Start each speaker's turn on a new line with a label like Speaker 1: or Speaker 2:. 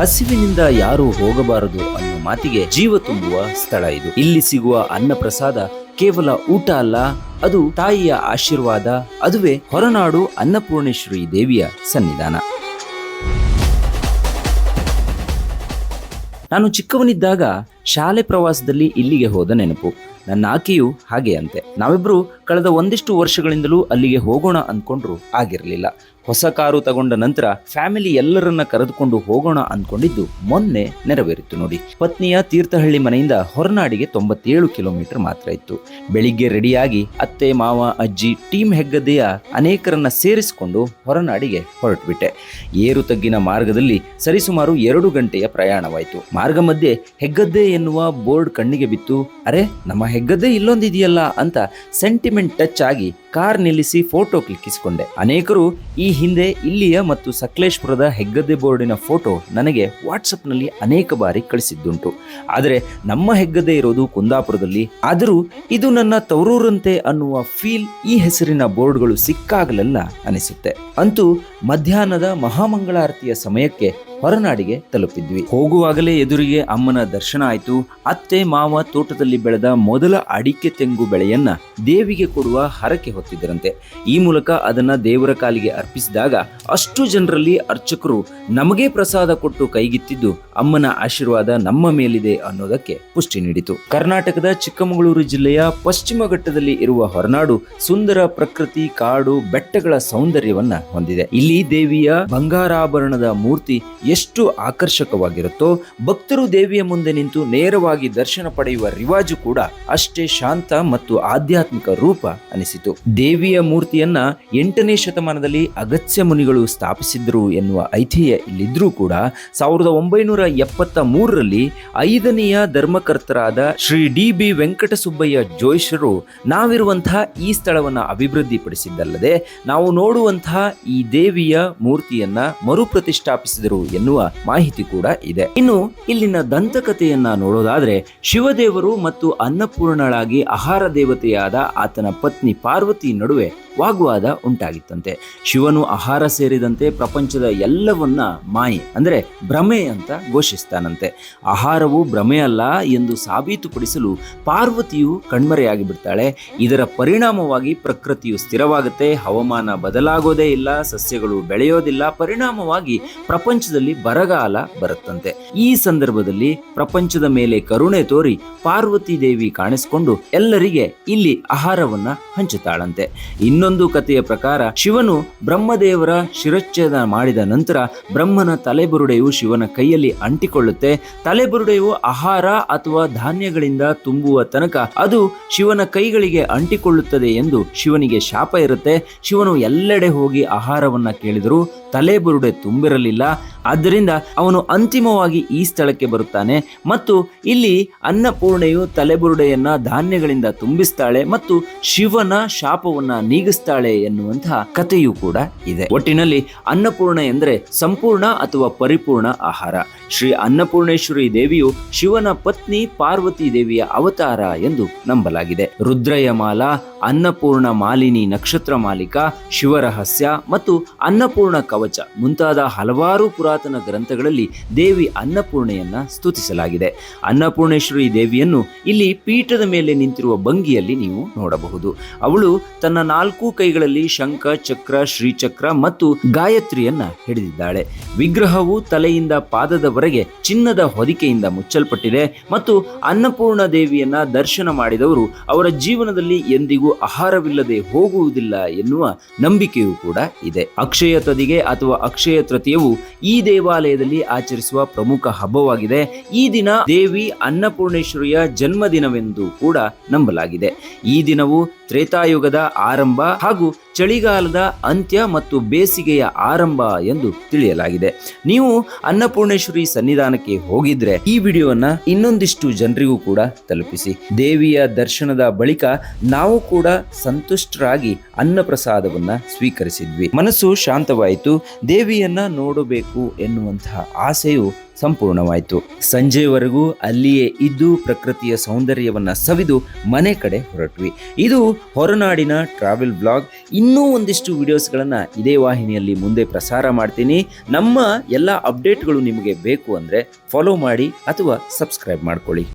Speaker 1: ಹಸಿವಿನಿಂದ ಯಾರು ಹೋಗಬಾರದು ಅನ್ನೋ ಮಾತಿಗೆ ಜೀವ ತುಂಬುವ ಸ್ಥಳ ಇದು. ಇಲ್ಲಿ ಸಿಗುವ ಅನ್ನ ಪ್ರಸಾದ ಕೇವಲ ಊಟ ಅಲ್ಲ, ಅದು ತಾಯಿಯ ಆಶೀರ್ವಾದ. ಅದುವೇ ಹೊರನಾಡು ಅನ್ನಪೂರ್ಣೇಶ್ವರಿ ದೇವಿಯ ಸನ್ನಿಧಾನ. ನಾನು ಚಿಕ್ಕವನಿದ್ದಾಗ ಶಾಲೆ ಪ್ರವಾಸದಲ್ಲಿ ಇಲ್ಲಿಗೆ ಹೋದ ನೆನಪು. ನನ್ನ ಆಕೆಯು ಹಾಗೆ ಅಂತೆ. ನಾವಿಬ್ರು ಕಳೆದ ಒಂದಿಷ್ಟು ವರ್ಷಗಳಿಂದಲೂ ಅಲ್ಲಿಗೆ ಹೋಗೋಣ ಅಂದ್ಕೊಂಡ್ರು ಆಗಿರಲಿಲ್ಲ. ಹೊಸ ಕಾರು ತಗೊಂಡ ನಂತರ ಫ್ಯಾಮಿಲಿ ಎಲ್ಲರನ್ನ ಕರೆದುಕೊಂಡು ಹೋಗೋಣ ಅಂದ್ಕೊಂಡಿದ್ದು ಮೊನ್ನೆ ನೆರವೇರಿತು ನೋಡಿ. ಪತ್ನಿಯ ತೀರ್ಥಹಳ್ಳಿ ಮನೆಯಿಂದ ಹೊರನಾಡಿಗೆ 97 ಕಿಲೋಮೀಟರ್ ಮಾತ್ರ ಇತ್ತು. ಬೆಳಿಗ್ಗೆ ರೆಡಿಯಾಗಿ ಅತ್ತೆ, ಮಾವ, ಅಜ್ಜಿ, ಟೀಮ್ ಹೆಗ್ಗದ್ದೆಯ ಅನೇಕರನ್ನ ಸೇರಿಸಿಕೊಂಡು ಹೊರನಾಡಿಗೆ ಹೊರಟುಬಿಟ್ಟೆ. ಏರು ತಗ್ಗಿನ ಮಾರ್ಗದಲ್ಲಿ ಸರಿಸುಮಾರು 2 ಗಂಟೆಯ ಪ್ರಯಾಣವಾಯಿತು. ಮಾರ್ಗ ಮಧ್ಯೆ ಹೆಗ್ಗದ್ದೆ ಎನ್ನುವ ಬೋರ್ಡ್ ಕಣ್ಣಿಗೆ ಬಿತ್ತು. ಅರೆ, ನಮ್ಮ ಹೆಗ್ಗದ್ದೆ ಇಲ್ಲೊಂದಿದೆಯಲ್ಲ ಅಂತ ಸೆಂಟಿಮೆಂಟ್ ಟಚ್ ಆಗಿ ಕಾರ್ ನಿಲ್ಲಿಸಿ ಫೋಟೋ ಕ್ಲಿಕ್ಕಿಸಿಕೊಂಡೆ. ಅನೇಕರು ಈ ಹಿಂದೆ ಇಲ್ಲಿಯ ಮತ್ತು ಸಕಲೇಶ್ಪುರದ ಹೆಗ್ಗದ್ದೆ ಬೋರ್ಡಿನ ಫೋಟೋ ನನಗೆ ವಾಟ್ಸಪ್ನಲ್ಲಿ ಅನೇಕ ಬಾರಿ ಕಳಿಸಿದ್ದುಂಟು. ಆದರೆ ನಮ್ಮ ಹೆಗ್ಗದ್ದೆ ಇರೋದು ಕುಂದಾಪುರದಲ್ಲಿ. ಆದರೂ ಇದು ನನ್ನ ತವರೂರಂತೆ ಅನ್ನುವ ಫೀಲ್ ಈ ಹೆಸರಿನ ಬೋರ್ಡ್ಗಳು ಸಿಕ್ಕಾಗಲೆಲ್ಲ ಅನಿಸುತ್ತೆ. ಅಂತೂ ಮಧ್ಯಾಹ್ನದ ಮಹಾಮಂಗಳಾರತಿಯ ಸಮಯಕ್ಕೆ ಹೊರನಾಡಿಗೆ ತಲುಪಿದ್ವಿ. ಹೋಗುವಾಗಲೇ ಎದುರಿಗೆ ಅಮ್ಮನ ದರ್ಶನ ಆಯಿತು. ಅತ್ತೆ, ಮಾವ ತೋಟದಲ್ಲಿ ಬೆಳೆದ ಮೊದಲ ಅಡಿಕೆ ತೆಂಗು ಬೆಳೆಯನ್ನ ದೇವಿಗೆ ಕೊಡುವ ಹರಕೆ ಹೊತ್ತಿದ್ದರಂತೆ. ಈ ಮೂಲಕ ಅದನ್ನ ದೇವರ ಕಾಲಿಗೆ ಅರ್ಪಿಸಿದಾಗ ಅಷ್ಟು ಜನರಲ್ಲಿ ಅರ್ಚಕರು ನಮಗೇ ಪ್ರಸಾದ ಕೊಟ್ಟು ಕೈಗಿತ್ತಿದ್ದು ಅಮ್ಮನ ಆಶೀರ್ವಾದ ನಮ್ಮ ಮೇಲಿದೆ ಅನ್ನೋದಕ್ಕೆ ಪುಷ್ಟಿ ನೀಡಿತು. ಕರ್ನಾಟಕದ ಚಿಕ್ಕಮಗಳೂರು ಜಿಲ್ಲೆಯ ಪಶ್ಚಿಮ ಘಟ್ಟದಲ್ಲಿ ಇರುವ ಹೊರನಾಡು ಸುಂದರ ಪ್ರಕೃತಿ, ಕಾಡು, ಬೆಟ್ಟಗಳ ಸೌಂದರ್ಯವನ್ನ ಹೊಂದಿದೆ. ಇಲ್ಲಿ ದೇವಿಯ ಬಂಗಾರಾಭರಣದ ಮೂರ್ತಿ ಎಷ್ಟು ಆಕರ್ಷಕವಾಗಿರುತ್ತೋ ಭಕ್ತರು ದೇವಿಯ ಮುಂದೆ ನಿಂತು ನೇರವಾಗಿ ದರ್ಶನ ಪಡೆಯುವ ರಿವಾಜು ಕೂಡ ಅಷ್ಟೇ ಶಾಂತ ಮತ್ತು ಆಧ್ಯಾತ್ಮಿಕ ರೂಪ ಅನಿಸಿತು. ದೇವಿಯ ಮೂರ್ತಿಯನ್ನ 8ನೇ ಶತಮಾನದಲ್ಲಿ ಅಗಸ್ತ್ಯ ಮುನಿಗಳು ಸ್ಥಾಪಿಸಿದ್ರು ಎನ್ನುವ ಐತಿಹ್ಯ ಇಲ್ಲಿದ್ರೂ ಕೂಡ 1973ರಲ್ಲಿ 5ನೇಯ ಧರ್ಮಕರ್ತರಾದ ಶ್ರೀ ಡಿ.ಬಿ. ವೆಂಕಟಸುಬ್ಬಯ್ಯ ಜೋಯಿಸರು ನಾವಿರುವಂತಹ ಈ ಸ್ಥಳವನ್ನ ಅಭಿವೃದ್ಧಿಪಡಿಸಿದ್ದಲ್ಲದೆ ನಾವು ನೋಡುವಂತಹ ಈ ದೇವಿಯ ಮೂರ್ತಿಯನ್ನ ಮರುಪ್ರತಿಷ್ಠಾಪಿಸಿದರು ಎನ್ನುವ ಮಾಹಿತಿ ಕೂಡ ಇದೆ. ಇನ್ನು ಇಲ್ಲಿನ ದಂತಕಥೆಯನ್ನ ನೋಡೋದಾದ್ರೆ ಶಿವದೇವರು ಮತ್ತು ಅನ್ನಪೂರ್ಣಳಾಗಿ ಆಹಾರ ದೇವತೆಯಾದ ಆತನ ಪತ್ನಿ ಪಾರ್ವತಿ ನಡುವೆ ವಾಗ್ವಾದ ಉಂಟಾಗಿತ್ತಂತೆ. ಶಿವನು ಆಹಾರ ಸೇರಿದಂತೆ ಪ್ರಪಂಚದ ಎಲ್ಲವನ್ನ ಮಾಯೆ ಅಂದ್ರೆ ಭ್ರಮೆ ಅಂತ ಘೋಷಿಸ್ತಾನಂತೆ. ಆಹಾರವು ಭ್ರಮೆ ಅಲ್ಲ ಎಂದು ಸಾಬೀತುಪಡಿಸಲು ಪಾರ್ವತಿಯು ಕಣ್ಮರೆಯಾಗಿ ಬಿಡ್ತಾಳೆ. ಇದರ ಪರಿಣಾಮವಾಗಿ ಪ್ರಕೃತಿಯು ಸ್ಥಿರವಾಗುತ್ತೆ, ಹವಾಮಾನ ಬದಲಾಗೋದೇ ಇಲ್ಲ, ಸಸ್ಯಗಳು ಬೆಳೆಯೋದಿಲ್ಲ, ಪರಿಣಾಮವಾಗಿ ಪ್ರಪಂಚದಲ್ಲಿ ಬರಗಾಲ ಬರುತ್ತಂತೆ. ಈ ಸಂದರ್ಭದಲ್ಲಿ ಪ್ರಪಂಚದ ಮೇಲೆ ಕರುಣೆ ತೋರಿ ಪಾರ್ವತಿ ದೇವಿ ಕಾಣಿಸಿಕೊಂಡು ಎಲ್ಲರಿಗೆ ಇಲ್ಲಿ ಆಹಾರವನ್ನ ಹಂಚುತ್ತಾಳಂತೆ. ಇನ್ನೊಂದು ಕಥೆಯ ಪ್ರಕಾರ ಶಿವನು ಬ್ರಹ್ಮದೇವರ ಶಿರಚ್ಛೇದ ಮಾಡಿದ ನಂತರ ಬ್ರಹ್ಮನ ತಲೆಬುರುಡೆಯು ಶಿವನ ಕೈಯಲ್ಲಿ ಅಂಟಿಕೊಳ್ಳುತ್ತೆ. ತಲೆಬುರುಡೆಯು ಆಹಾರ ಅಥವಾ ಧಾನ್ಯಗಳಿಂದ ತುಂಬುವ ತನಕ ಅದು ಶಿವನ ಕೈಗಳಿಗೆ ಅಂಟಿಕೊಳ್ಳುತ್ತದೆ ಎಂದು ಶಿವನಿಗೆ ಶಾಪ ಇರುತ್ತೆ. ಶಿವನು ಎಲ್ಲೆಡೆ ಹೋಗಿ ಆಹಾರವನ್ನ ಕೇಳಿದರೂ ತಲೆಬುರುಡೆ ತುಂಬಿರಲಿಲ್ಲ. ಆದ್ದರಿಂದ ಅವನು ಅಂತಿಮವಾಗಿ ಈ ಸ್ಥಳಕ್ಕೆ ಬರುತ್ತಾನೆ ಮತ್ತು ಇಲ್ಲಿ ಅನ್ನಪೂರ್ಣೆಯು ತಲೆಬುರುಡೆಯನ್ನ ಧಾನ್ಯಗಳಿಂದ ತುಂಬಿಸ್ತಾಳೆ ಮತ್ತು ಶಿವನ ಶಾಪವನ್ನ ನೀಗಿಸ್ತಾಳೆ ಎನ್ನುವಂತಹ ಕಥೆಯೂ ಕೂಡ ಇದೆ. ಒಟ್ಟಿನಲ್ಲಿ ಅನ್ನಪೂರ್ಣ ಎಂದರೆ ಸಂಪೂರ್ಣ ಅಥವಾ ಪರಿಪೂರ್ಣ ಆಹಾರ. ಶ್ರೀ ಅನ್ನಪೂರ್ಣೇಶ್ವರಿ ದೇವಿಯು ಶಿವನ ಪತ್ನಿ ಪಾರ್ವತಿ ದೇವಿಯ ಅವತಾರ ಎಂದು ನಂಬಲಾಗಿದೆ. ರುದ್ರಯಮಾಲ, ಅನ್ನಪೂರ್ಣ ಮಾಲಿನಿ ನಕ್ಷತ್ರ ಮಾಲಿಕ, ಶಿವರಹಸ್ಯ ಮತ್ತು ಅನ್ನಪೂರ್ಣ ಕವಚ ಮುಂತಾದ ಹಲವಾರು ಪುರಾತನ ಗ್ರಂಥಗಳಲ್ಲಿ ದೇವಿ ಅನ್ನಪೂರ್ಣೆಯನ್ನ ಸ್ತುತಿಸಲಾಗಿದೆ. ಅನ್ನಪೂರ್ಣೇಶ್ವರಿ ದೇವಿಯನ್ನು ಇಲ್ಲಿ ಪೀಠದ ಮೇಲೆ ನಿಂತಿರುವ ಭಂಗಿಯಲ್ಲಿ ನೀವು ನೋಡಬಹುದು. ಅವಳು ತನ್ನ 4 ಕೈಗಳಲ್ಲಿ ಶಂಖ, ಚಕ್ರ, ಶ್ರೀಚಕ್ರ ಮತ್ತು ಗಾಯತ್ರಿಯನ್ನ ಹಿಡಿದಿದ್ದಾಳೆ. ವಿಗ್ರಹವು ತಲೆಯಿಂದ ಪಾದದವರೆಗೆ ಚಿನ್ನದ ಹೊದಿಕೆಯಿಂದ ಮುಚ್ಚಲ್ಪಟ್ಟಿದೆ ಮತ್ತು ಅನ್ನಪೂರ್ಣ ದೇವಿಯನ್ನ ದರ್ಶನ ಮಾಡಿದವರು ಅವರ ಜೀವನದಲ್ಲಿ ಎಂದಿಗೂ ಆಹಾರವಿಲ್ಲದೆ ಹೋಗುವುದಿಲ್ಲ ಎನ್ನುವ ನಂಬಿಕೆಯೂ ಕೂಡ ಇದೆ. ಅಕ್ಷಯ ತದಿಗೆ ಅಥವಾ ಅಕ್ಷಯ ತೃತೀಯವು ಈ ದೇವಾಲಯದಲ್ಲಿ ಆಚರಿಸುವ ಪ್ರಮುಖ ಹಬ್ಬವಾಗಿದೆ. ಈ ದಿನ ದೇವಿ ಅನ್ನಪೂರ್ಣೇಶ್ವರಿಯ ಜನ್ಮದಿನವೆಂದು ಕೂಡ ನಂಬಲಾಗಿದೆ. ಈ ದಿನವು ತ್ರೇತಾಯುಗದ ಆರಂಭ ಹಾಗೂ ಚಳಿಗಾಲದ ಅಂತ್ಯ ಮತ್ತು ಬೇಸಿಗೆಯ ಆರಂಭ ಎಂದು ತಿಳಿಯಲಾಗಿದೆ. ನೀವು ಅನ್ನಪೂರ್ಣೇಶ್ವರಿ ಸನ್ನಿಧಾನಕ್ಕೆ ಹೋಗಿದ್ರೆ ಈ ವಿಡಿಯೋವನ್ನ ಇನ್ನೊಂದಿಷ್ಟು ಜನರಿಗೂ ಕೂಡ ತಲುಪಿಸಿ. ದೇವಿಯ ದರ್ಶನದ ಬಳಿಕ ನಾವು ಕೂಡ ಸಂತುಷ್ಟರಾಗಿ ಅನ್ನ ಪ್ರಸಾದವನ್ನ ಸ್ವೀಕರಿಸಿದ್ವಿ. ಮನಸ್ಸು ಶಾಂತವಾಯಿತು. ದೇವಿಯನ್ನ ನೋಡಬೇಕು ಎನ್ನುವಂತಹ ಆಸೆಯು ಸಂಪೂರ್ಣವಾಯಿತು. ಸಂಜೆವರೆಗೂ ಅಲ್ಲಿಯೇ ಇದ್ದು ಪ್ರಕೃತಿಯ ಸೌಂದರ್ಯವನ್ನ ಸವಿದು ಮನೆ ಕಡೆ ಹೊರಟ್ವಿ. ಇದು ಹೊರನಾಡಿನ ಟ್ರಾವೆಲ್ ಬ್ಲಾಗ್. ಇನ್ನೂ ಒಂದಿಷ್ಟು ವಿಡಿಯೋಸ್ಗಳನ್ನ ಇದೇ ವಾಹಿನಿಯಲ್ಲಿ ಮುಂದೆ ಪ್ರಸಾರ ಮಾಡ್ತೀನಿ. ನಮ್ಮ ಎಲ್ಲ ಅಪ್ಡೇಟ್ಗಳು ನಿಮಗೆ ಬೇಕು ಅಂದ್ರೆ ಫಾಲೋ ಮಾಡಿ ಅಥವಾ ಸಬ್ಸ್ಕ್ರೈಬ್ ಮಾಡ್ಕೊಳ್ಳಿ.